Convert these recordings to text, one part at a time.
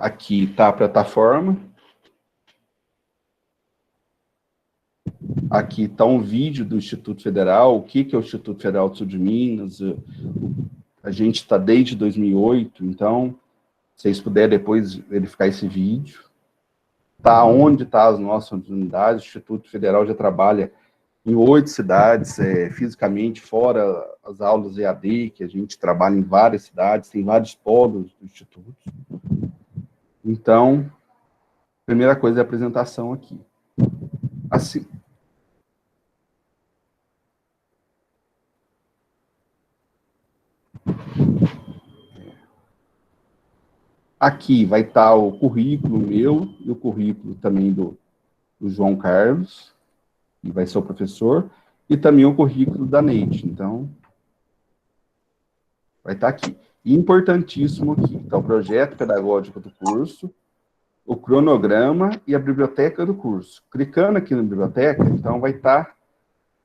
Aqui está a plataforma. Aqui está um vídeo do Instituto Federal, o que é o Instituto Federal do Sul de Minas. A gente está desde 2008, então, se vocês puderem depois verificar esse vídeo. Tá onde estão as nossas unidades. O Instituto Federal já trabalha em 8 cidades, fisicamente, fora as aulas EAD, que a gente trabalha em várias cidades, tem vários polos do Instituto. Então, primeira coisa é a apresentação aqui. Assim. Aqui vai estar o currículo meu e o currículo também do João Carlos, que vai ser o professor, e também o currículo da Neide. Então, vai estar aqui. E importantíssimo aqui, está o projeto pedagógico do curso, o cronograma e a biblioteca do curso. Clicando aqui na biblioteca, então vai estar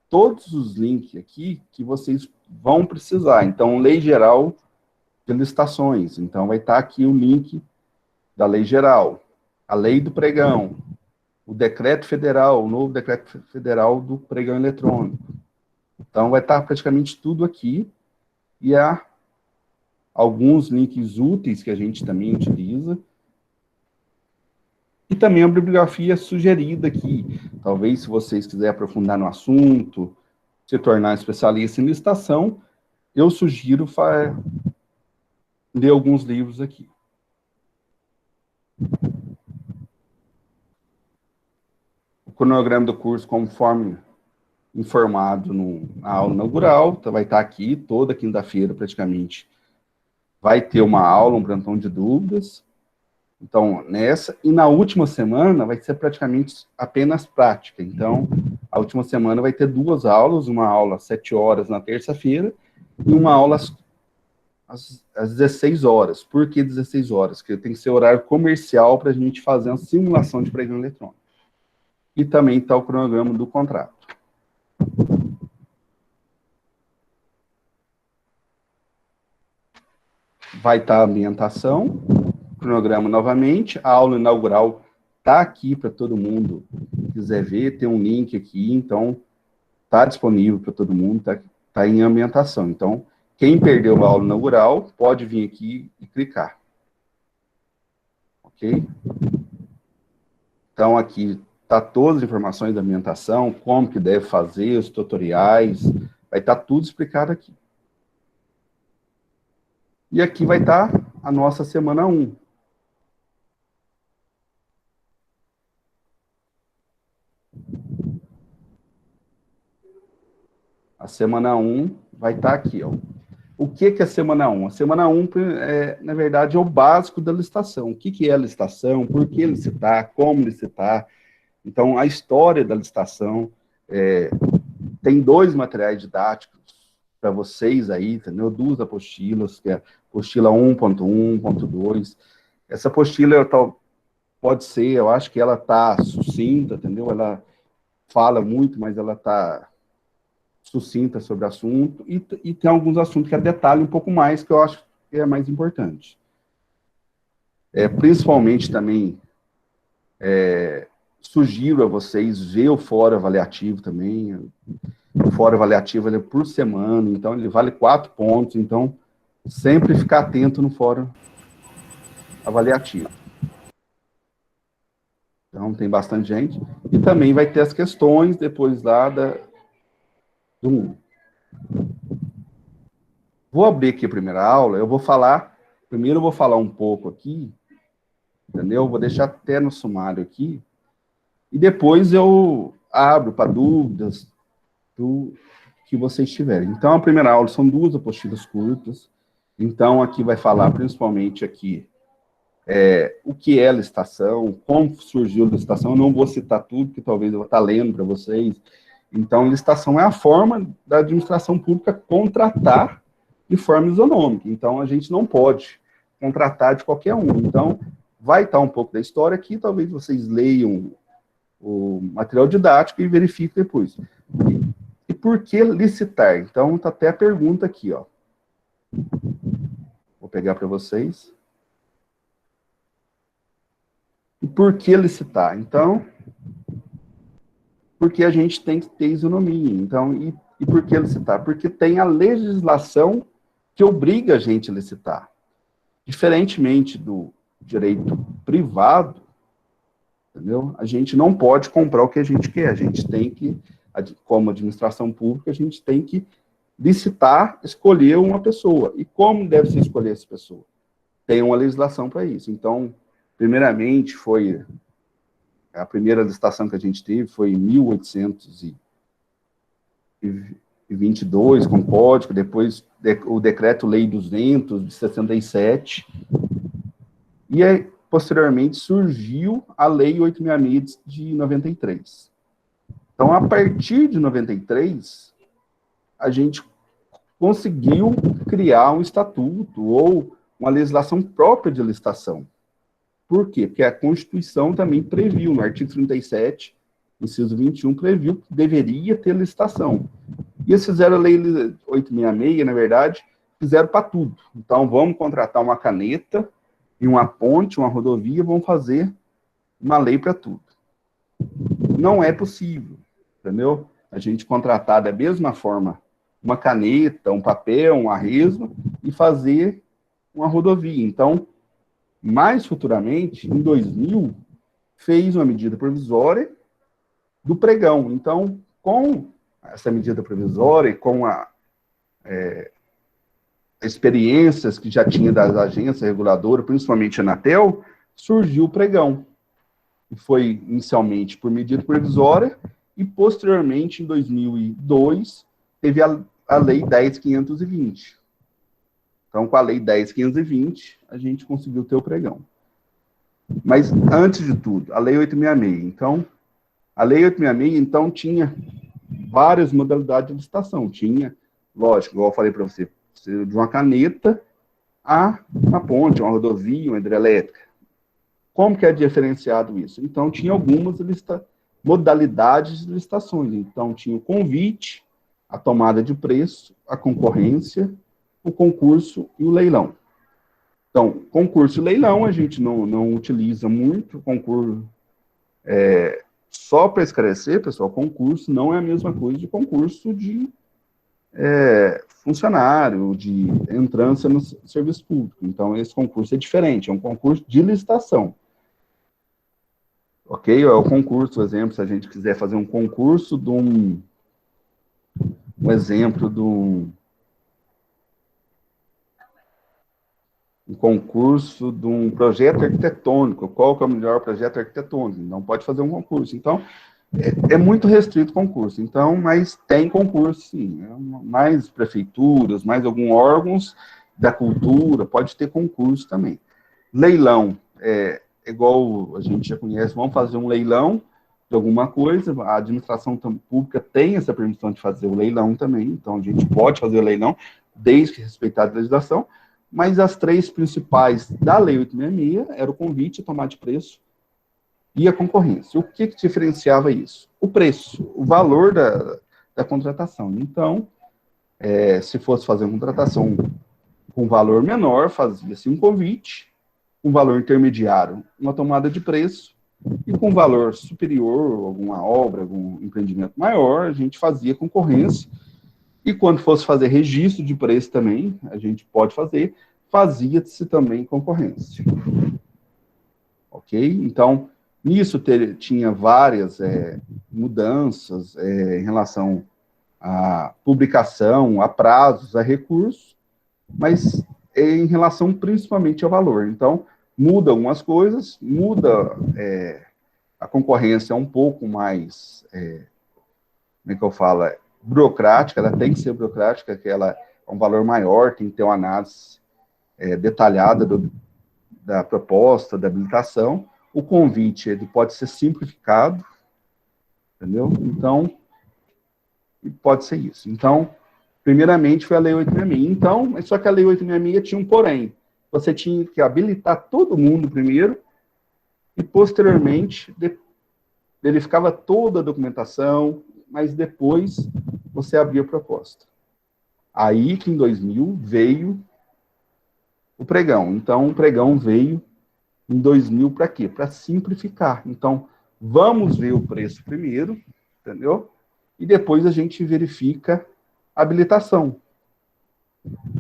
todos os links aqui que vocês vão precisar. Então, Lei Geral de Licitações. Então, vai estar aqui o link da Lei Geral, a Lei do Pregão, o Decreto Federal, o novo Decreto Federal do Pregão Eletrônico. Então, vai estar praticamente tudo aqui, e há alguns links úteis que a gente também utiliza, e também a bibliografia sugerida aqui. Talvez, se vocês quiserem aprofundar no assunto, se tornar especialista em licitação, eu sugiro ler alguns livros aqui. O cronograma do curso, conforme informado na aula inaugural, vai estar aqui toda quinta-feira, praticamente. Vai ter uma aula, um plantão de dúvidas. Então, nessa, e na última semana vai ser praticamente apenas prática. Então, a última semana vai ter 2 aulas, uma aula às 7 horas na terça-feira e uma aula às 16 horas. Por que 16 horas? Porque tem que ser horário comercial para a gente fazer uma simulação de pregão eletrônico. E também está o cronograma do contrato. Vai estar a ambientação, cronograma novamente, a aula inaugural está aqui para todo mundo que quiser ver, tem um link aqui, então está disponível para todo mundo, está em ambientação. Então, quem perdeu a aula inaugural, pode vir aqui e clicar. Ok? Então, aqui está todas as informações da ambientação, como que deve fazer, os tutoriais, vai estar tudo explicado aqui. E aqui vai estar a nossa semana 1. A semana 1 vai estar aqui, ó. O que é a semana 1? A semana 1, na verdade, é o básico da licitação. O que é a licitação, por que licitar, como licitar. Então, a história da licitação, tem 2 materiais didáticos para vocês aí, entendeu? 2 apostilas, que é a apostila 1.1, 1.2. Essa apostila pode ser, eu acho que ela está sucinta, entendeu? Ela fala muito, mas ela está sucinta sobre o assunto, e tem alguns assuntos que detalham um pouco mais, que eu acho que é mais importante. Principalmente também, sugiro a vocês ver o fórum avaliativo também. O fórum avaliativo ele é por semana, então ele vale 4 pontos, então sempre ficar atento no fórum avaliativo. Então tem bastante gente, e também vai ter as questões depois lá do mundo. Vou abrir aqui a primeira aula, primeiro eu vou falar um pouco aqui, entendeu? Vou deixar até no sumário aqui, e depois eu abro para dúvidas do que vocês tiverem. Então, a primeira aula são 2 apostilas curtas, então aqui vai falar principalmente aqui o que é licitação, como surgiu a licitação. Eu não vou citar tudo, que talvez eu vou estar lendo para vocês. Então, licitação é a forma da administração pública contratar de forma isonômica. Então, a gente não pode contratar de qualquer um. Então, vai estar um pouco da história aqui, talvez vocês leiam o material didático e verifiquem depois. E por que licitar? Então, está até a pergunta aqui, ó. Vou pegar para vocês. por que licitar? Então, porque a gente tem que ter isonomia. Então, e por que licitar? Porque tem a legislação que obriga a gente a licitar. Diferentemente do direito privado, entendeu? A gente não pode comprar o que a gente quer. A gente tem que, como administração pública, a gente tem que licitar, escolher uma pessoa. E como deve se escolher essa pessoa? Tem uma legislação para isso. Então, primeiramente, a primeira licitação que a gente teve foi em 1822, com código, depois o Decreto-Lei 200, de 67, e aí, posteriormente, surgiu a Lei 866 de 93. Então, a partir de 93, a gente conseguiu criar um estatuto ou uma legislação própria de licitação. Por quê? Porque a Constituição também previu, no artigo 37, inciso 21, previu que deveria ter licitação. E eles fizeram a Lei 866, na verdade, fizeram para tudo. Então, vamos contratar uma caneta e uma ponte, uma rodovia, vamos fazer uma lei para tudo. Não é possível, entendeu? A gente contratar da mesma forma uma caneta, um papel, uma resma, e fazer uma rodovia. Então, mais futuramente, em 2000, fez uma medida provisória do pregão. Então, com essa medida provisória e com experiências que já tinha das agências reguladoras, principalmente a Anatel, surgiu o pregão. E foi inicialmente por medida provisória e posteriormente, em 2002, teve a Lei 10.520. Então, com a Lei 10.520, a gente conseguiu ter o pregão. Mas, antes de tudo, a Lei 866. Então, a Lei 866, então, tinha várias modalidades de licitação. Tinha, lógico, igual eu falei para você, de uma caneta a uma ponte, uma rodovia, uma hidrelétrica. Como que é diferenciado isso? Então, tinha algumas modalidades de licitações. Então, tinha o convite, a tomada de preço, a concorrência, o concurso e o leilão. Então, concurso e leilão a gente não utiliza muito. Concurso, só para esclarecer, pessoal, concurso não é a mesma coisa de concurso de funcionário, de entrância no serviço público. Então, esse concurso é diferente, é um concurso de licitação. Ok? É o concurso, por exemplo, se a gente quiser fazer um concurso de um exemplo de um concurso de um projeto arquitetônico. Qual que é o melhor projeto arquitetônico? Não pode fazer um concurso. Então, é muito restrito o concurso. Então, mas tem concurso, sim. Mais prefeituras, mais alguns órgãos da cultura, pode ter concurso também. Leilão, igual a gente já conhece, vamos fazer um leilão de alguma coisa, a administração pública tem essa permissão de fazer o leilão também, então a gente pode fazer o leilão, desde que respeitar a legislação, mas as três principais da Lei 866 era o convite, a tomada de preço e a concorrência. O que diferenciava isso? O preço, o valor da contratação. Então, se fosse fazer uma contratação com valor menor, fazia-se um convite, com valor intermediário, uma tomada de preço, e com valor superior, alguma obra, algum empreendimento maior, a gente fazia concorrência. E quando fosse fazer registro de preço também, a gente pode fazer, fazia-se também concorrência. Ok? Então, nisso tinha várias mudanças em relação à publicação, a prazos, a recursos, mas em relação principalmente ao valor. Então, muda algumas coisas, muda a concorrência um pouco mais, como é que eu falo, burocrática, ela tem que ser burocrática, que ela é um valor maior, tem que ter uma análise detalhada da proposta, da habilitação. O convite, ele pode ser simplificado, entendeu? Então, pode ser isso. Então, primeiramente foi a Lei 866. Então, só que a Lei 866 tinha um porém. Você tinha que habilitar todo mundo primeiro e, posteriormente, verificava toda a documentação, mas depois você abria a proposta. Aí que em 2000 veio o pregão. Então, o pregão veio em 2000 para quê? Para simplificar. Então, vamos ver o preço primeiro, entendeu? E depois a gente verifica a habilitação.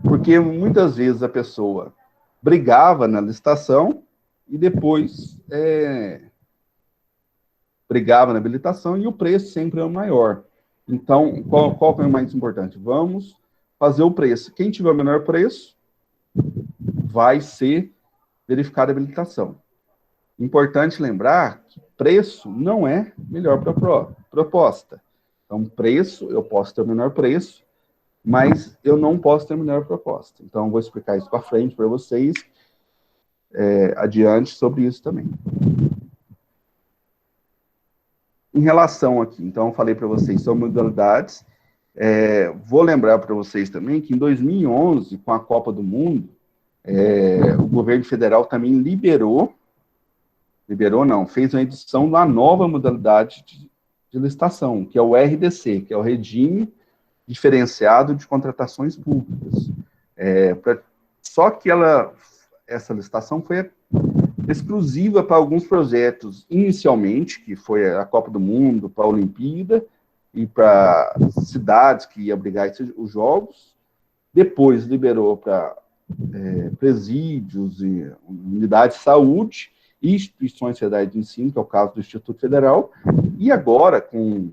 Porque muitas vezes a pessoa brigava na licitação e depois brigava na habilitação e o preço sempre é o maior. Então, qual é o mais importante? Vamos fazer o preço. Quem tiver o menor preço vai ser verificada a habilitação. Importante lembrar que preço não é melhor proposta. Então, preço, eu posso ter o menor preço, mas eu não posso ter a melhor proposta. Então, vou explicar isso para frente para vocês, adiante sobre isso também. Em relação aqui, então, eu falei para vocês sobre modalidades. Vou lembrar para vocês também que em 2011, com a Copa do Mundo, o governo federal também fez uma edição da nova modalidade de licitação, que é o RDC, que é o Regime Diferenciado de Contratações Públicas. Só que essa licitação foi exclusiva para alguns projetos, inicialmente, que foi a Copa do Mundo, para a Olimpíada, e para cidades que iam abrigar os Jogos. Depois liberou para presídios e unidades de saúde e instituições federais de ensino, que é o caso do Instituto Federal, e agora, com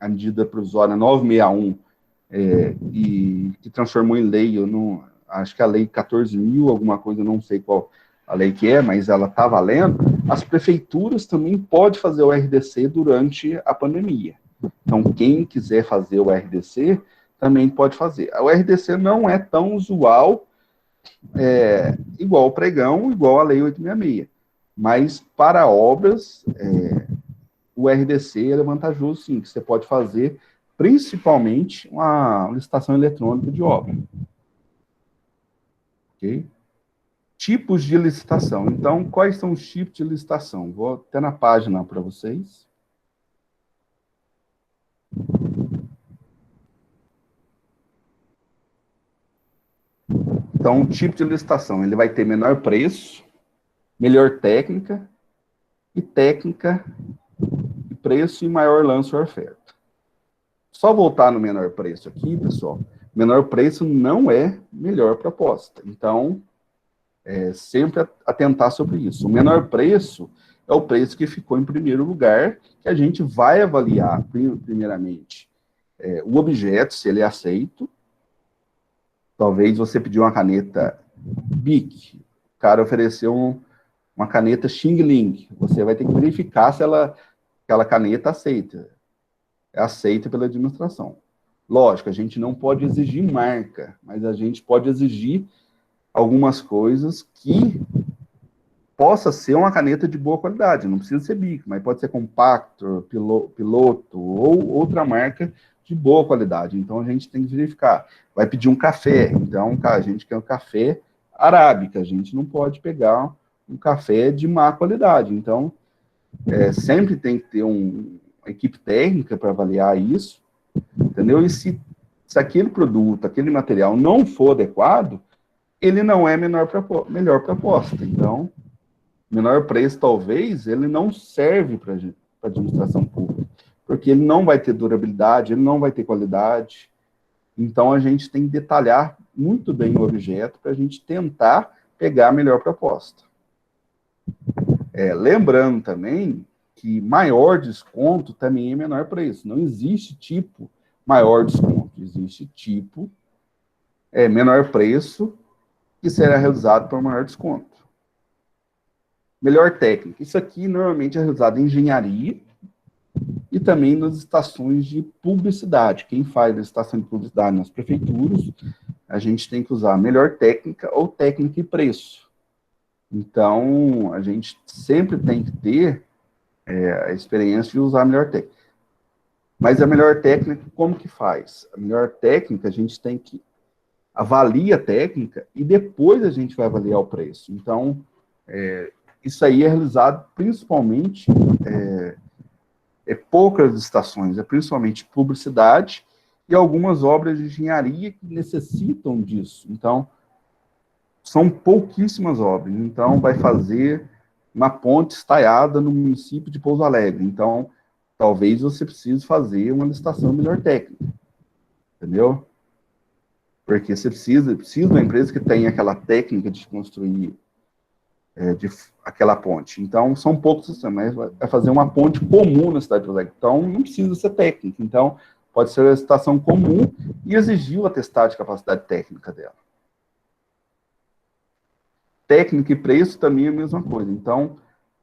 a medida provisória 961, e que transformou em lei, acho que a lei 14.000, alguma coisa, não sei qual a lei que é, mas ela está valendo, as prefeituras também podem fazer o RDC durante a pandemia. Então, quem quiser fazer o RDC, também pode fazer. O RDC não é tão usual, igual o pregão, igual a lei 866. Mas, para obras, o RDC é vantajoso, sim, que você pode fazer, principalmente, uma licitação eletrônica de obra. Ok? Tipos de licitação. Então, quais são os tipos de licitação? Vou até na página para vocês. Então, o tipo de licitação, ele vai ter menor preço, melhor técnica, e preço e maior lance ou oferta. Só voltar no menor preço aqui, pessoal, menor preço não é melhor proposta. Então, sempre atentar sobre isso. O menor preço é o preço que ficou em primeiro lugar, que a gente vai avaliar, primeiramente, o objeto, se ele é aceito. Talvez você pediu uma caneta Bic, o cara ofereceu uma caneta Xing Ling. Você vai ter que verificar se aquela caneta é aceita pela administração. Lógico, a gente não pode exigir marca, mas a gente pode exigir algumas coisas que possa ser uma caneta de boa qualidade. Não precisa ser Bic, mas pode ser Compactor, Piloto ou outra marca de boa qualidade. Então, a gente tem que verificar. Vai pedir um café. Então, a gente quer um café arábica. A gente não pode pegar um café de má qualidade. Então, sempre tem que ter uma equipe técnica para avaliar isso, entendeu? E se aquele produto, aquele material não for adequado, ele não é melhor proposta. Então, menor preço, talvez, ele não serve para a administração pública, porque ele não vai ter durabilidade, ele não vai ter qualidade. Então, a gente tem que detalhar muito bem o objeto para a gente tentar pegar a melhor proposta. Lembrando também que maior desconto também é menor preço. Não existe tipo maior desconto, existe tipo menor preço que será realizado por maior desconto. Melhor técnica. Isso aqui normalmente é realizado em engenharia e também nas estações de publicidade. Quem faz a estação de publicidade nas prefeituras, a gente tem que usar melhor técnica ou técnica e preço. Então, a gente sempre tem que ter a experiência de usar a melhor técnica. Mas a melhor técnica, como que faz? A melhor técnica, a gente tem que avaliar a técnica e depois a gente vai avaliar o preço. Então, isso aí é realizado principalmente, poucas licitações, principalmente publicidade e algumas obras de engenharia que necessitam disso. Então, são pouquíssimas obras. Então, vai fazer uma ponte estaiada no município de Pouso Alegre. Então, talvez você precise fazer uma licitação melhor técnica, entendeu? Porque você precisa de uma empresa que tenha aquela técnica de construir aquela ponte. Então, são poucos sistemas, mas vai fazer uma ponte comum na cidade de Pouso Alegre. Então, não precisa ser técnica. Então, pode ser uma licitação comum e exigir o atestado de capacidade técnica dela. Técnica e preço também é a mesma coisa. Então,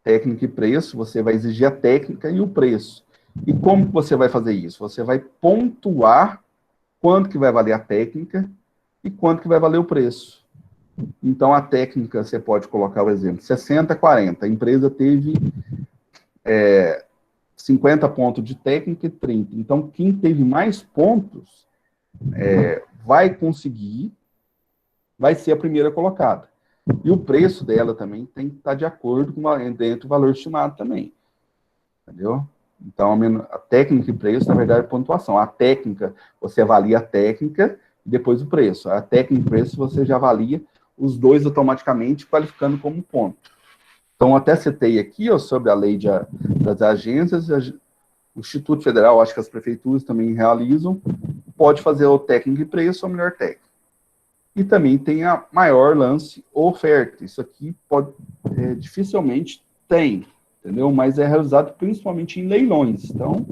técnica e preço, você vai exigir a técnica e o preço. E como que você vai fazer isso? Você vai pontuar quanto que vai valer a técnica e quanto que vai valer o preço. Então, a técnica, você pode colocar o exemplo, 60-40. A empresa teve 50 pontos de técnica e 30. Então, quem teve mais pontos vai conseguir, vai ser a primeira colocada. E o preço dela também tem que estar de acordo com dentro do valor estimado também. Entendeu? Então, a técnica e preço, na verdade, é pontuação. A técnica, você avalia a técnica e depois o preço. A técnica e preço, você já avalia os dois automaticamente, qualificando como ponto. Então, até citei aqui sobre a lei das agências, o Instituto Federal, acho que as prefeituras também realizam, pode fazer o técnico e preço ou melhor técnico. E também tem a maior lance oferta. Isso aqui dificilmente tem, entendeu? Mas é realizado principalmente em leilões. Então,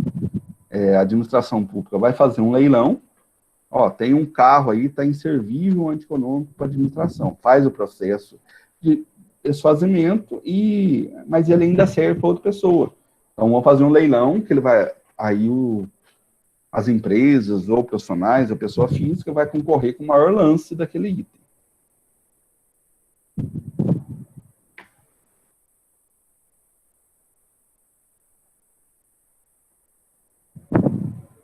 a administração pública vai fazer um leilão, tem um carro aí, está inservível antieconômico para a administração. Faz o processo de desfazimento, mas ele ainda serve para outra pessoa. Então, vamos fazer um leilão, que ele vai... Aí as empresas, ou profissionais, ou pessoa física, vai concorrer com o maior lance daquele item.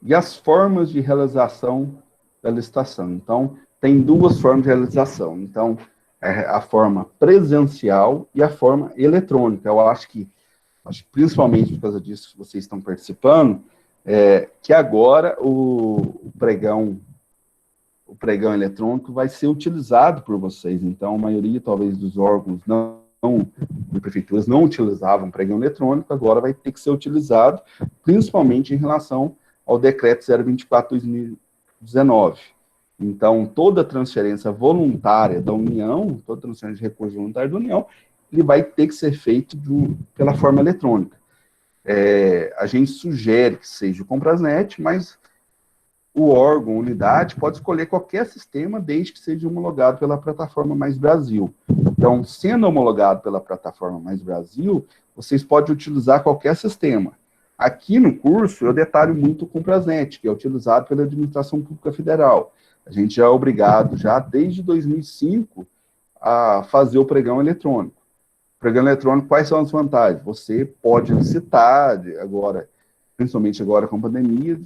E as formas de realização da licitação. Então, tem duas formas de realização. Então, a forma presencial e a forma eletrônica. Eu acho que principalmente por causa disso que vocês estão participando, que agora o pregão eletrônico vai ser utilizado por vocês. Então, a maioria, talvez, dos órgãos de prefeituras não utilizavam pregão eletrônico, agora vai ter que ser utilizado, principalmente em relação ao decreto 024/2019. Então, toda transferência voluntária da União, toda transferência de recursos voluntários da União, ele vai ter que ser feito pela forma eletrônica. A gente sugere que seja o Comprasnet, mas o órgão, a unidade, pode escolher qualquer sistema, desde que seja homologado pela plataforma Mais Brasil. Então, sendo homologado pela plataforma Mais Brasil, vocês podem utilizar qualquer sistema. Aqui no curso, eu detalho muito o Comprasnet, que é utilizado pela Administração Pública Federal. A gente já é obrigado, já desde 2005, a fazer o pregão eletrônico. Pregão eletrônico, quais são as vantagens? Você pode licitar, principalmente agora com a pandemia,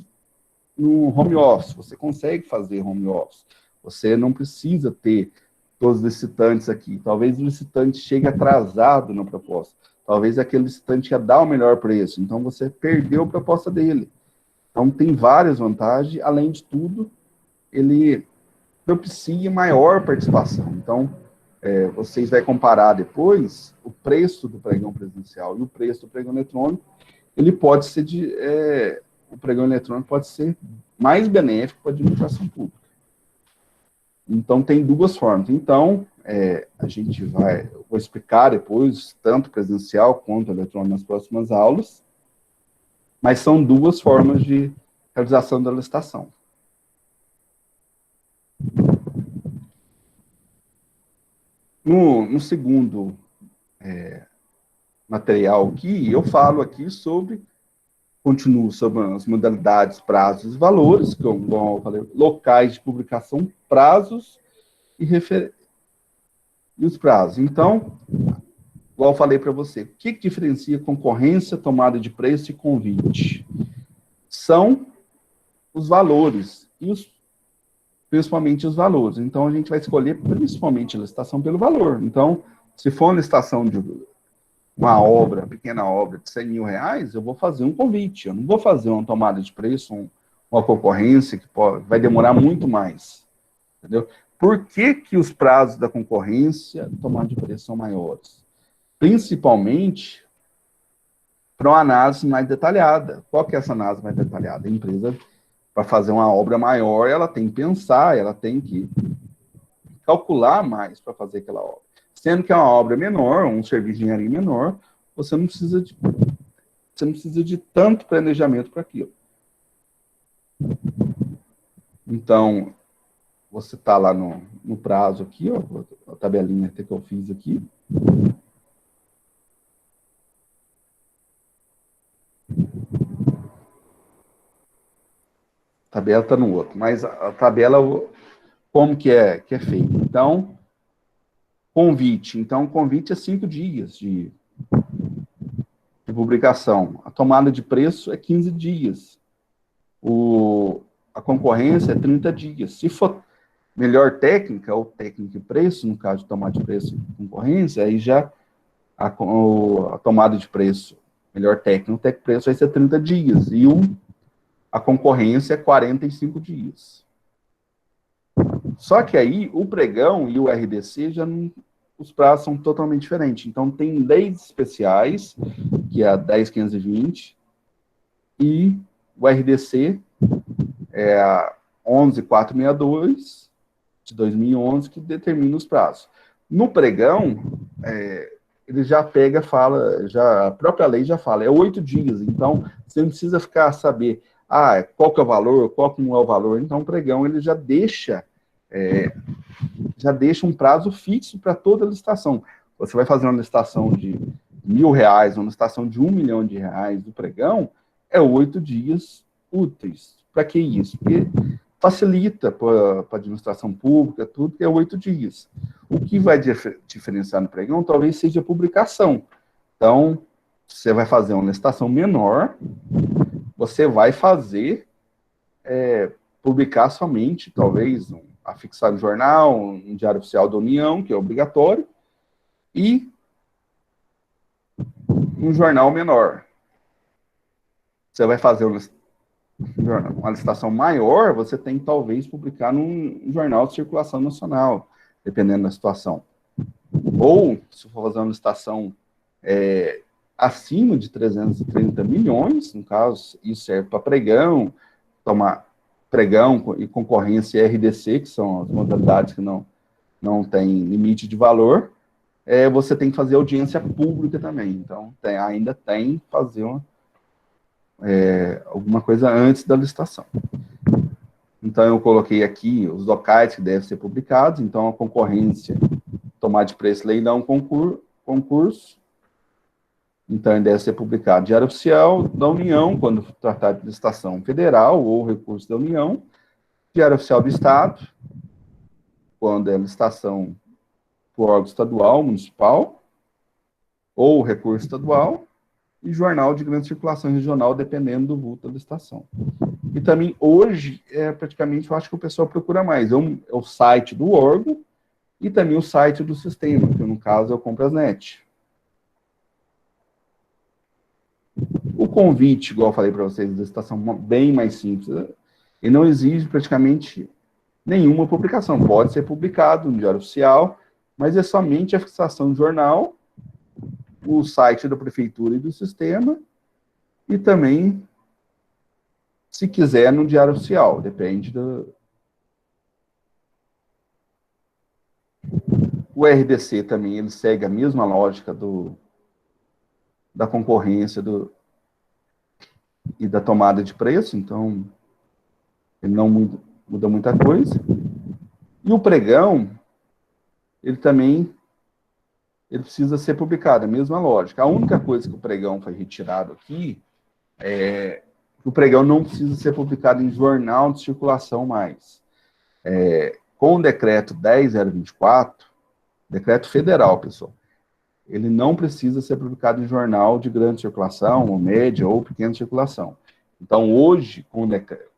no home office. Você consegue fazer home office. Você não precisa ter todos os licitantes aqui. Talvez o licitante chegue atrasado na proposta. Talvez aquele licitante ia dar o melhor preço. Então, você perdeu a proposta dele. Então, tem várias vantagens. Além de tudo, ele propicia maior participação. Então, vocês vão comparar depois o preço do pregão presencial e o preço do pregão eletrônico. Ele pode ser o pregão eletrônico pode ser mais benéfico para a administração pública. Então, tem duas formas. Então, eu vou explicar depois, tanto presencial quanto eletrônico nas próximas aulas, mas são duas formas de realização da licitação. No segundo material aqui, eu falo aqui continuo sobre as modalidades, prazos e valores, como eu falei, locais de publicação, prazos e os prazos. Então, igual eu falei para você, o que diferencia concorrência, tomada de preço e convite? São os valores, principalmente os valores. Então, a gente vai escolher principalmente a licitação pelo valor. Então, se for uma licitação de uma pequena obra de 100 mil reais, eu vou fazer um convite. Eu não vou fazer uma tomada de preço, uma concorrência que vai demorar muito mais. Entendeu? Por que os prazos da concorrência, tomada de preço, são maiores? principalmente para uma análise mais detalhada. Qual que é essa análise mais detalhada? A empresa, para fazer uma obra maior, ela tem que pensar, ela tem que calcular mais para fazer aquela obra. Sendo que é uma obra menor, um serviço de engenharia menor, você não precisa de tanto planejamento para aquilo. Então, você está lá no prazo aqui, ó, a tabelinha até que eu fiz aqui. A tabela está no outro, mas a tabela, como que é feita? Então, convite. Então, convite é 5 dias de publicação. A tomada de preço é 15 dias. A concorrência é 30 dias. Se for melhor técnica, ou técnica e preço, no caso de tomada de preço e concorrência, aí já a tomada de preço, melhor técnica, técnico preço vai ser 30 dias. E a concorrência é 45 dias. Só que aí o pregão e o RDC já não, os prazos são totalmente diferentes. Então tem leis especiais, que é a 10.520, e o RDC é a 11.462 de 2011 que determina os prazos. No pregão, ele já pega, fala, a própria lei já fala, é 8 dias. Então você não precisa saber qual que é o valor, qual que não é o valor. Então o pregão ele já deixa um prazo fixo para toda a licitação. Você vai fazer uma licitação de R$1.000, uma licitação de R$1 milhão do pregão, é 8 dias úteis. Para que isso? Porque facilita para a administração pública, tudo, que é 8 dias. O que vai diferenciar no pregão talvez seja a publicação. Então, você vai fazer uma licitação menor, você vai publicar somente, talvez, afixar no jornal, um diário oficial da União, que é obrigatório, e um jornal menor. Você vai fazer uma licitação maior, você tem que, talvez, publicar num jornal de circulação nacional, dependendo da situação. Ou, se for fazer uma licitação acima de 330 milhões, no caso, isso serve para pregão, pregão e concorrência e RDC, que são as modalidades que não tem limite de valor, você tem que fazer audiência pública também. Então, ainda tem que fazer alguma coisa antes da licitação. Então, eu coloquei aqui os locais que devem ser publicados. Então, a concorrência, tomada de preço, leilão, concurso. Então, ele deve ser publicado Diário Oficial da União, quando tratar de licitação federal ou recurso da União. Diário Oficial do Estado, quando é licitação por órgão estadual, municipal, ou recurso estadual, e jornal de grande circulação regional, dependendo do vulto da licitação. E também, hoje, praticamente, eu acho que o pessoal procura mais. É o site do órgão e também o site do sistema, que no caso é o Comprasnet. O convite, igual eu falei para vocês, da licitação bem mais simples, e não exige praticamente nenhuma publicação. Pode ser publicado no Diário Oficial, mas é somente a fixação do jornal, o site da prefeitura e do sistema, e também, se quiser, no Diário Oficial, depende do... O RDC também, ele segue a mesma lógica da concorrência e da tomada de preço, então, ele não muda muita coisa. E o pregão, ele também precisa ser publicado, a mesma lógica. A única coisa que o pregão foi retirado aqui é que o pregão não precisa ser publicado em jornal de circulação mais. Com o decreto 10.024, decreto federal, pessoal, ele não precisa ser publicado em jornal de grande circulação, ou média, ou pequena circulação. Então, hoje, com o decreto,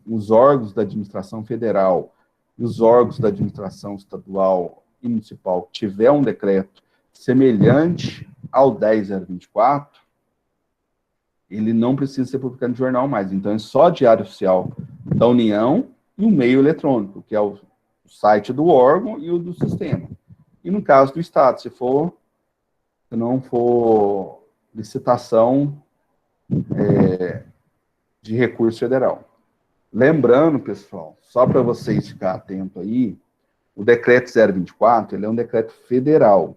os órgãos da administração federal e os órgãos da administração estadual e municipal que tiver um decreto semelhante ao 10.024, ele não precisa ser publicado em jornal mais. Então, é só Diário Oficial da União e o meio eletrônico, que é o site do órgão e o do sistema. E no caso do Estado, se for se não for licitação de recurso federal. Lembrando, pessoal, só para vocês ficarem atentos aí, o decreto 024, ele é um decreto federal.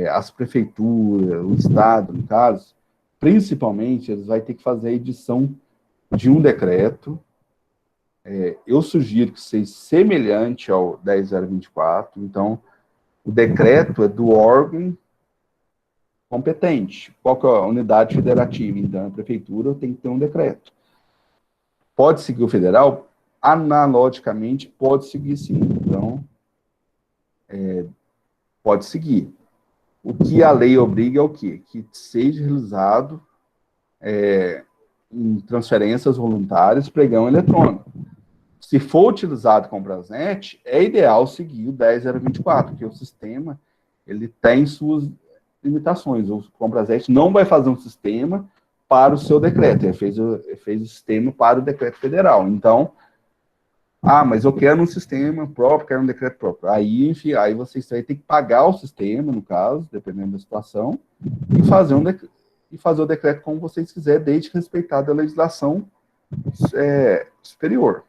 As prefeituras, o estado, no caso, principalmente, eles vão ter que fazer a edição de um decreto. Eu sugiro que seja semelhante ao 10.024, então, o decreto é do órgão competente. Qual que é a unidade federativa? Então, a prefeitura tem que ter um decreto. Pode seguir o federal? Analogicamente, pode seguir sim. Então, pode seguir. O que a lei obriga é o quê? Que seja realizado em transferências voluntárias, pregão eletrônico. Se for utilizado com o Brasnet, é ideal seguir o 10.024, porque o sistema ele tem suas limitações. O Combrasnet não vai fazer um sistema para o seu decreto, ele fez o sistema para o decreto federal. Então, mas eu quero um sistema próprio, quero um decreto próprio. Aí, enfim, aí vocês vão ter que pagar o sistema, no caso, dependendo da situação, e fazer o decreto como vocês quiserem, desde que respeitada a legislação superior.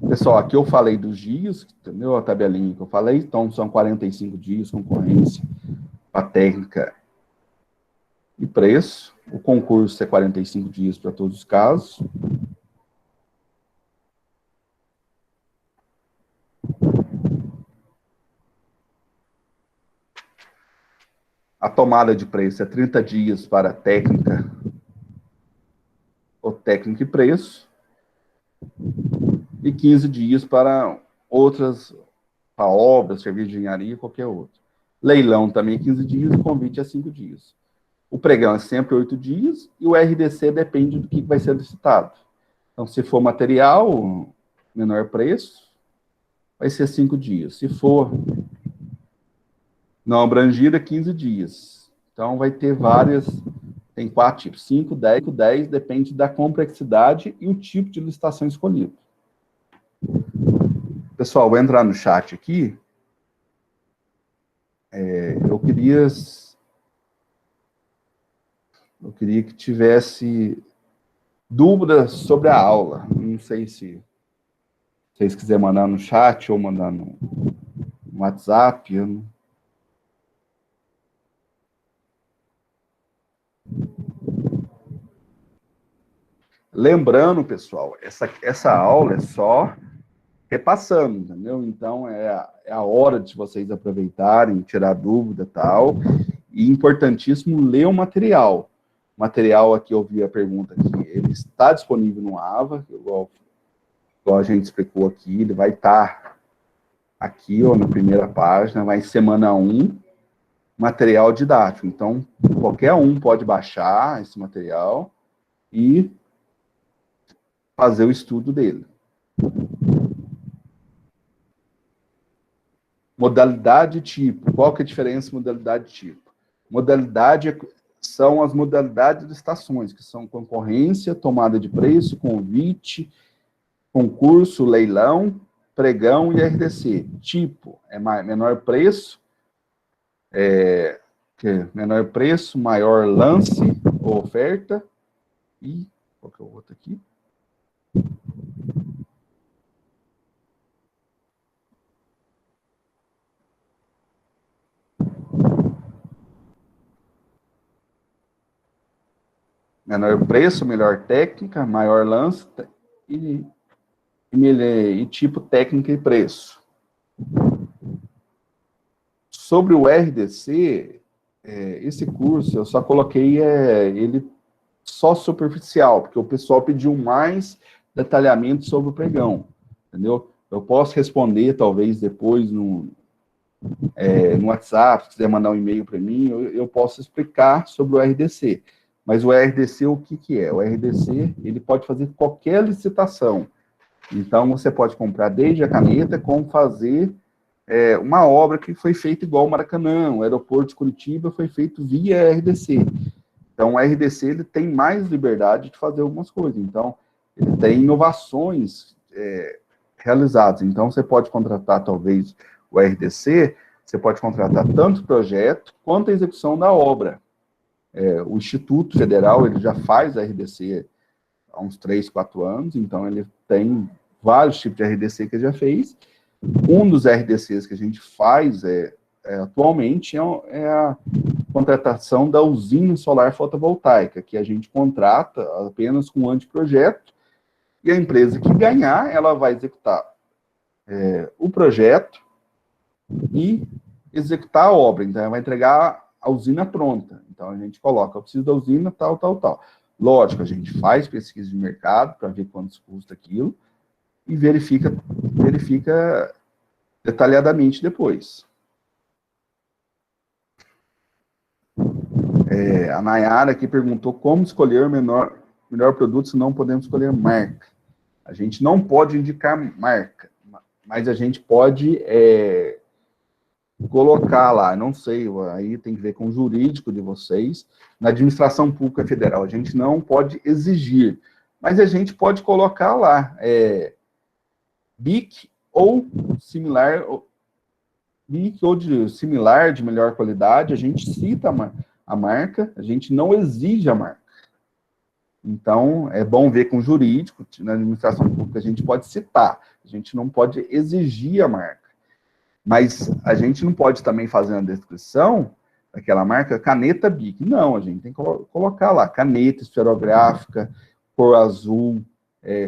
Pessoal, aqui eu falei dos dias, entendeu? A tabelinha que eu falei, então são 45 dias, concorrência, a técnica e preço. O concurso é 45 dias para todos os casos. A tomada de preço é 30 dias para técnica ou técnica e preço. E 15 dias para outras, para obras, serviço de engenharia, qualquer outro. Leilão também é 15 dias, o convite é 5 dias. O pregão é sempre 8 dias, e o RDC depende do que vai ser licitado. Então, se for material, menor preço, vai ser 5 dias. Se for não abrangida, 15 dias. Então, vai ter várias, tem 4 tipos, 5, 10, depende da complexidade e o tipo de licitação escolhido. Pessoal, vou entrar no chat aqui. Eu queria que tivesse dúvidas sobre a aula. Não sei se vocês quiserem mandar no chat ou mandar no WhatsApp. Lembrando, pessoal, essa aula é só repassando, entendeu? Então, é a hora de vocês aproveitarem, tirar dúvida e tal. E importantíssimo, ler o material. O material aqui, eu vi a pergunta aqui, ele está disponível no AVA, igual a gente explicou aqui, ele vai estar aqui, ó, na primeira página, vai em semana 1, material didático. Então, qualquer um pode baixar esse material e fazer o estudo dele. Modalidade tipo. Qual que é a diferença de modalidade tipo? Modalidade são as modalidades de licitações, que são concorrência, tomada de preço, convite, concurso, leilão, pregão e RDC. Tipo é menor preço, maior lance ou oferta. E qual que é o outro aqui? Menor preço, melhor técnica, maior lance e tipo técnica e preço. Sobre o RDC, esse curso eu só coloquei ele só superficial, porque o pessoal pediu mais detalhamento sobre o pregão, entendeu? Eu posso responder, talvez, depois no WhatsApp, se quiser mandar um e-mail para mim, eu posso explicar sobre o RDC. Mas o RDC, o que é? O RDC, ele pode fazer qualquer licitação. Então, você pode comprar desde a caneta, como fazer uma obra que foi feita igual o Maracanã, o aeroporto de Curitiba foi feito via RDC. Então, o RDC ele tem mais liberdade de fazer algumas coisas. Então, ele tem inovações realizados. Então, você pode contratar, talvez, o RDC, você pode contratar tanto o projeto quanto a execução da obra. O Instituto Federal, ele já faz a RDC há uns 3, 4 anos, então ele tem vários tipos de RDC que ele já fez. Um dos RDCs que a gente faz atualmente é a contratação da usina solar fotovoltaica, que a gente contrata apenas com um anteprojeto, e a empresa que ganhar, ela vai executar o projeto e executar a obra. Então, ela vai entregar a usina pronta. Então, a gente coloca, eu preciso da usina, tal, tal, tal. Lógico, a gente faz pesquisa de mercado para ver quanto custa aquilo e verifica detalhadamente depois. A Nayara aqui perguntou como escolher o melhor produto se não podemos escolher marca. A gente não pode indicar marca, mas a gente pode colocar lá, não sei, aí tem que ver com o jurídico de vocês, na administração pública federal, a gente não pode exigir, mas a gente pode colocar lá, BIC ou similar, BIC ou similar, de melhor qualidade, a gente cita a marca, a gente não exige a marca. Então, é bom ver com o jurídico, na administração pública a gente pode citar, a gente não pode exigir a marca. Mas a gente não pode também fazer uma descrição daquela marca caneta BIC. Não, a gente tem que colocar lá, caneta esferográfica, cor azul,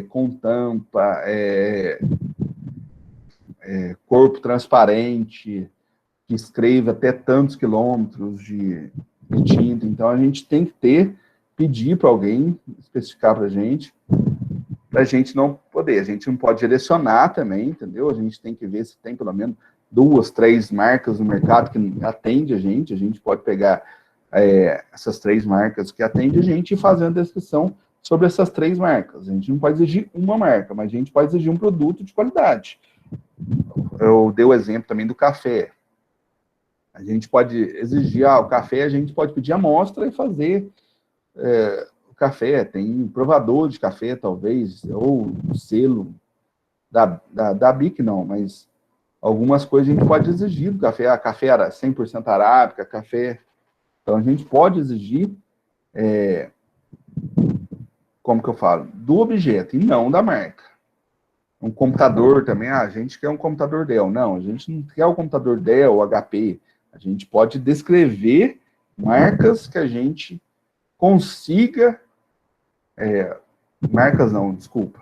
com tampa, corpo transparente, que escreva até tantos quilômetros de tinta. Então, a gente tem que pedir para alguém especificar para a gente não poder. A gente não pode direcionar também, entendeu? A gente tem que ver se tem pelo menos 2, 3 marcas no mercado que atende a gente pode pegar essas 3 marcas que atendem a gente e fazer uma descrição sobre essas 3 marcas. A gente não pode exigir uma marca, mas a gente pode exigir um produto de qualidade. Eu dei o exemplo também do café. A gente pode exigir, o café, a gente pode pedir amostra e fazer o café. Tem provador de café, talvez, ou selo da BIC, não, mas algumas coisas a gente pode exigir do café. A café era 100% arábica, café. Então, a gente pode exigir, como que eu falo, do objeto e não da marca. Um computador também, a gente quer um computador Dell. Não, a gente não quer o computador Dell, HP. A gente pode descrever marcas que a gente consiga... marcas não, desculpa.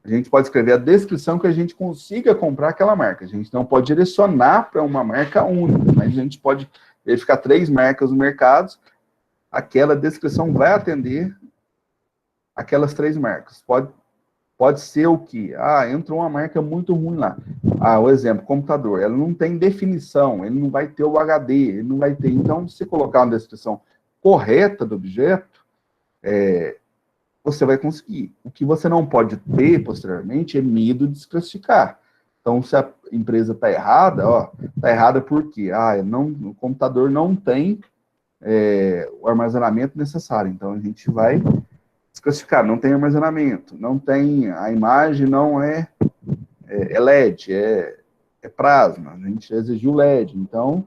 A gente pode escrever a descrição que a gente consiga comprar aquela marca. A gente não pode direcionar para uma marca única, mas a gente pode verificar 3 marcas no mercado, aquela descrição vai atender aquelas 3 marcas. Pode ser o quê? Entrou uma marca muito ruim lá. O exemplo, computador, ela não tem definição, ele não vai ter o HD, ele não vai ter. Então, se você colocar uma descrição correta do objeto, você vai conseguir. O que você não pode ter, posteriormente, é medo de desclassificar. Então, se a empresa está errada, está errada por quê? O computador não tem o armazenamento necessário. Então, a gente vai desclassificar. Não tem armazenamento, não tem... A imagem não é LED, é plasma. A gente exigiu LED. Então,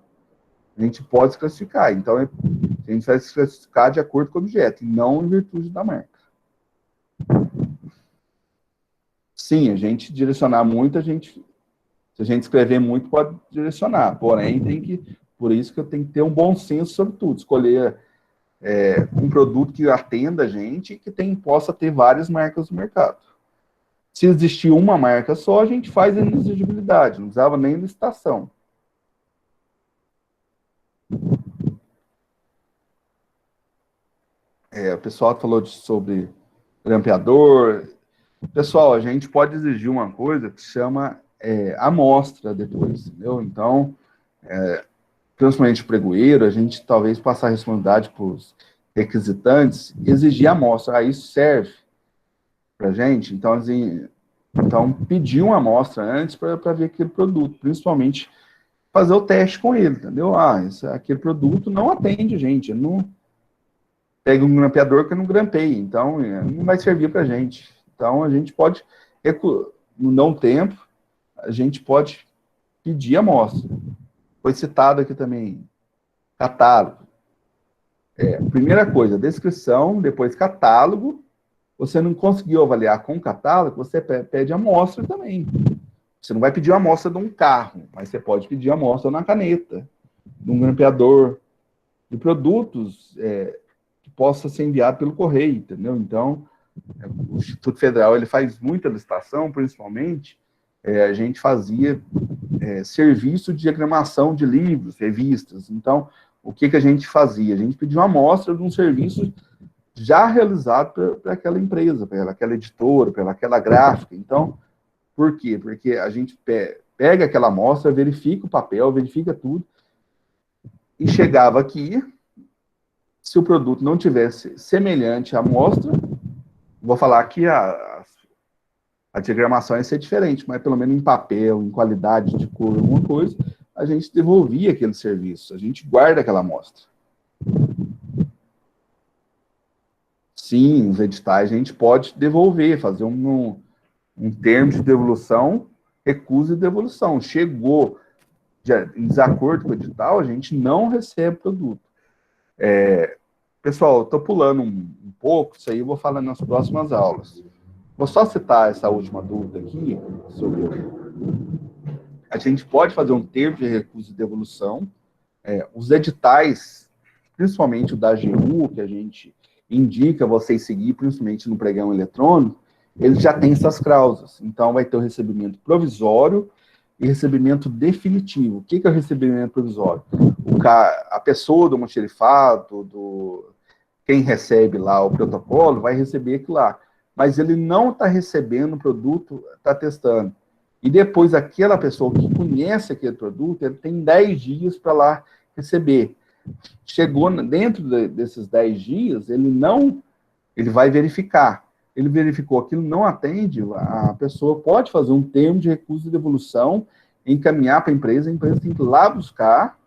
a gente pode desclassificar. Então, a gente vai desclassificar de acordo com o objeto, e não em virtude da marca. Sim, a gente direcionar muito, se a gente escrever muito, pode direcionar, porém, por isso que eu tenho que ter um bom senso sobre tudo, escolher um produto que atenda a gente e que possa ter várias marcas no mercado. Se existir uma marca só, a gente faz a exigibilidade, não precisava nem licitação. O pessoal falou sobre grampeador. Pessoal, a gente pode exigir uma coisa que se chama amostra depois, entendeu? Então, principalmente o pregoeiro, a gente talvez passar a responsabilidade para os requisitantes, exigir amostra. Isso serve para a gente. Então, assim, pedir uma amostra antes para ver aquele produto, principalmente fazer o teste com ele, entendeu? Aquele produto não atende a gente, não pega um grampeador que não grampeia, então não vai servir para a gente. Então, a gente pode, no não tempo, a gente pode pedir amostra. Foi citado aqui também, catálogo. Primeira coisa, descrição, depois catálogo. Você não conseguiu avaliar com o catálogo, você pede amostra também. Você não vai pedir uma amostra de um carro, mas você pode pedir amostra na caneta, de um grampeador, de produtos que possa ser enviado pelo correio, entendeu? Então, o Instituto Federal ele faz muita licitação, principalmente, a gente fazia serviço de diagramação de livros, revistas. Então, o que a gente fazia? A gente pedia uma amostra de um serviço já realizado para aquela empresa, para aquela editora, para aquela gráfica. Então, por quê? Porque a gente pega aquela amostra, verifica o papel, verifica tudo, e chegava aqui, se o produto não tivesse semelhante à amostra, vou falar que a diagramação ia ser diferente, mas pelo menos em papel, em qualidade de cor, alguma coisa, a gente devolvia aquele serviço, a gente guarda aquela amostra. Sim, os editais a gente pode devolver, fazer um termo de devolução, recusa e devolução. Chegou em desacordo com o edital, a gente não recebe produto. Pessoal, estou pulando um pouco, isso aí eu vou falar nas próximas aulas. Vou só citar essa última dúvida aqui, sobre a gente pode fazer um termo de recusa e devolução. Os editais, principalmente o da AGU, que a gente indica vocês seguir, principalmente no pregão eletrônico, ele já tem essas cláusulas. Então, vai ter o recebimento provisório e recebimento definitivo. O que é o recebimento provisório? A pessoa do almoxarifado, quem recebe lá o protocolo, vai receber aquilo lá. Mas ele não está recebendo o produto, está testando. E depois, aquela pessoa que conhece aquele produto, ele tem 10 dias para lá receber. Chegou dentro desses 10 dias, ele vai verificar. Ele verificou aquilo, não atende, a pessoa pode fazer um termo de recusa e devolução, encaminhar para a empresa tem que ir lá buscar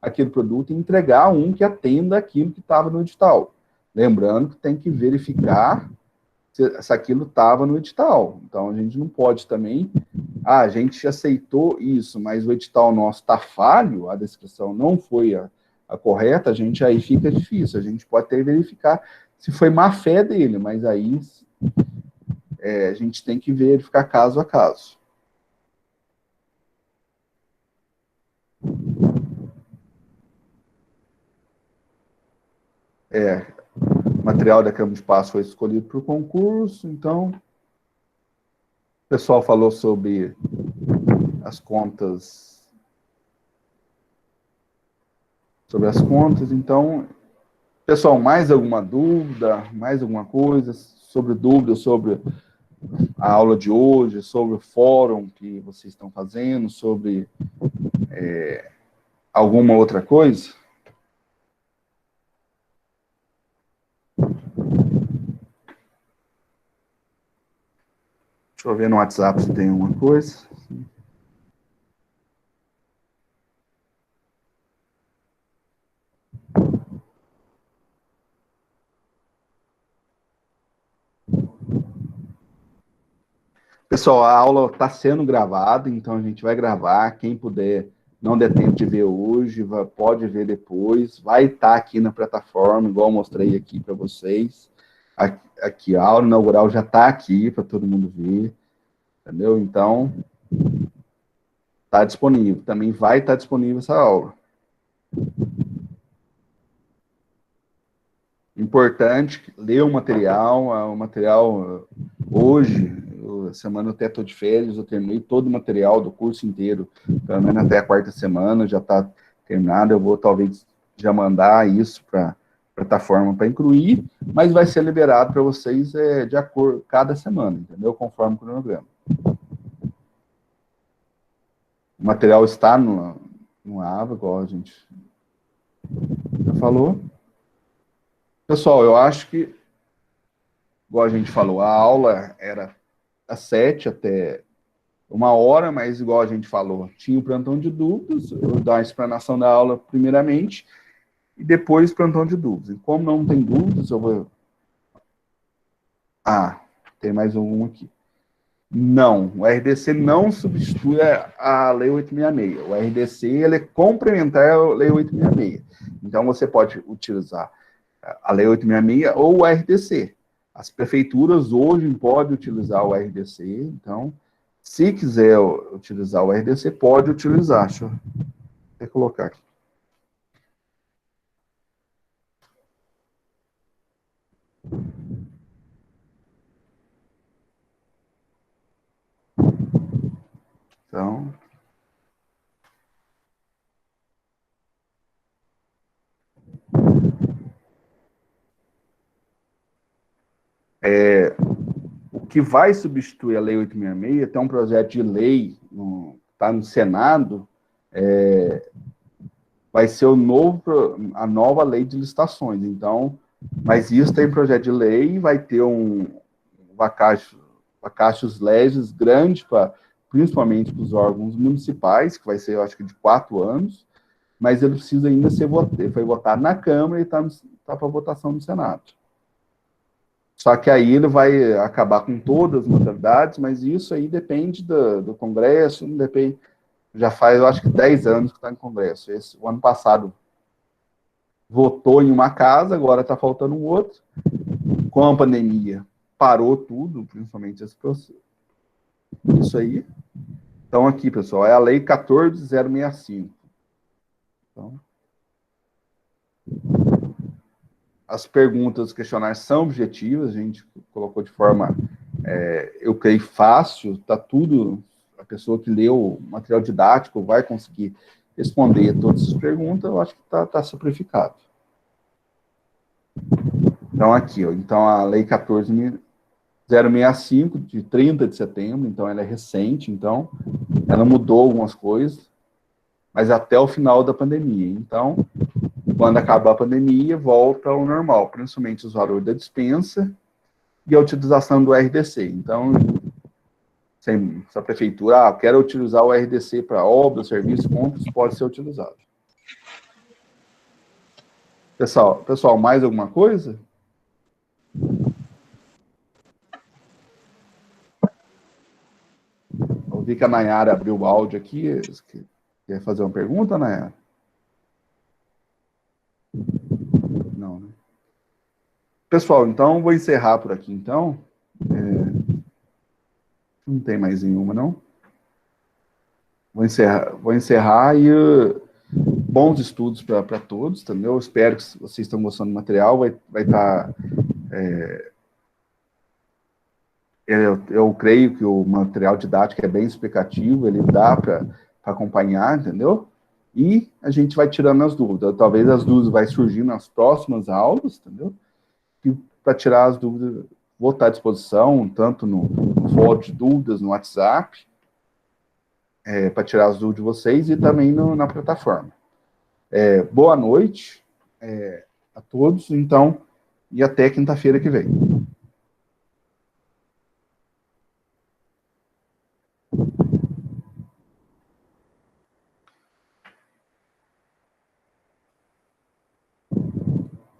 aquele produto e entregar um que atenda aquilo que estava no edital. Lembrando que tem que verificar se aquilo estava no edital. Então, a gente não pode também... a gente aceitou isso, mas o edital nosso está falho, a descrição não foi a correta, aí fica difícil. A gente pode até verificar se foi má fé dele, mas aí a gente tem que verificar caso a caso. O material da Câmara de Passo foi escolhido para o concurso, então o pessoal falou sobre as contas, então, pessoal, mais alguma dúvida, mais alguma coisa sobre a aula de hoje, sobre o fórum que vocês estão fazendo, sobre alguma outra coisa? Deixa eu ver no WhatsApp se tem alguma coisa. Pessoal, a aula está sendo gravada, então a gente vai gravar. Quem puder, não der tempo de ver hoje, pode ver depois. Vai estar aqui na plataforma, igual eu mostrei aqui para vocês. Aqui, a aula inaugural já está aqui para todo mundo ver. Entendeu? Então, está disponível. Também vai estar disponível essa aula. Importante, ler o material hoje, semana eu até estou de férias, eu terminei todo o material do curso inteiro, pelo menos até a quarta semana, já está terminado, eu vou talvez já mandar isso para a plataforma para incluir, mas vai ser liberado para vocês de acordo, cada semana, entendeu? Conforme o cronograma. O material está no AVA, igual a gente já falou. Pessoal, eu acho que, igual a gente falou, a aula era às 7 até 1 hora, mas igual a gente falou, tinha o plantão de dúvidas, eu vou dar a explanação da aula primeiramente, e depois plantão de dúvidas. E como não tem dúvidas, eu vou... tem mais um aqui. Não, o RDC não substitui a Lei 866. O RDC ele é complementar à Lei 866. Então, você pode utilizar a Lei 866 ou o RDC. As prefeituras hoje podem utilizar o RDC, então, se quiser utilizar o RDC, pode utilizar. Deixa eu até colocar aqui. Então, o que vai substituir a Lei 866, tem um projeto de lei, está no Senado, vai ser a nova lei de licitações. Então, mas isso tem projeto de lei, vai ter um vacácios legis grande, principalmente para os órgãos municipais, que vai ser, eu acho que, de 4 anos, mas ele precisa ainda ser votado. Ele foi votado na Câmara e está para votação no Senado. Só que aí ele vai acabar com todas as modalidades, mas isso aí depende do Congresso, não depende. Já faz, eu acho que 10 anos que está em Congresso. O ano passado votou em uma casa, agora está faltando um outro. Com a pandemia, parou tudo, principalmente esse processo. Isso aí. Então, aqui, pessoal, é a Lei 14.065. Então, as perguntas, os questionários são objetivas, a gente colocou de forma, eu creio, fácil, está tudo, a pessoa que leu o material didático vai conseguir responder todas as perguntas, eu acho que está simplificado. Então, aqui, ó, então a Lei 14.065, de 30 de setembro, então ela é recente, então ela mudou algumas coisas, mas até o final da pandemia. Então, quando acabar a pandemia, volta ao normal, principalmente os valores da dispensa e a utilização do RDC. Então, se a prefeitura quer utilizar o RDC para obras, serviços, compras, pode ser utilizado. Pessoal, mais alguma coisa? Eu vi que a Nayara abriu o áudio aqui. Quer fazer uma pergunta, Nayara? Não, né? Pessoal, então, vou encerrar por aqui, então. Não tem mais nenhuma, não? Vou encerrar e bons estudos para todos, entendeu? Espero que vocês estão gostando do material, vai estar... eu creio que o material didático é bem explicativo, ele dá para acompanhar, entendeu? E a gente vai tirando as dúvidas. Talvez as dúvidas vai surgir nas próximas aulas, entendeu? E para tirar as dúvidas, vou estar à disposição, tanto no fórum de dúvidas, no WhatsApp, para tirar as dúvidas de vocês, e também na plataforma. Boa noite a todos, então, e até quinta-feira que vem.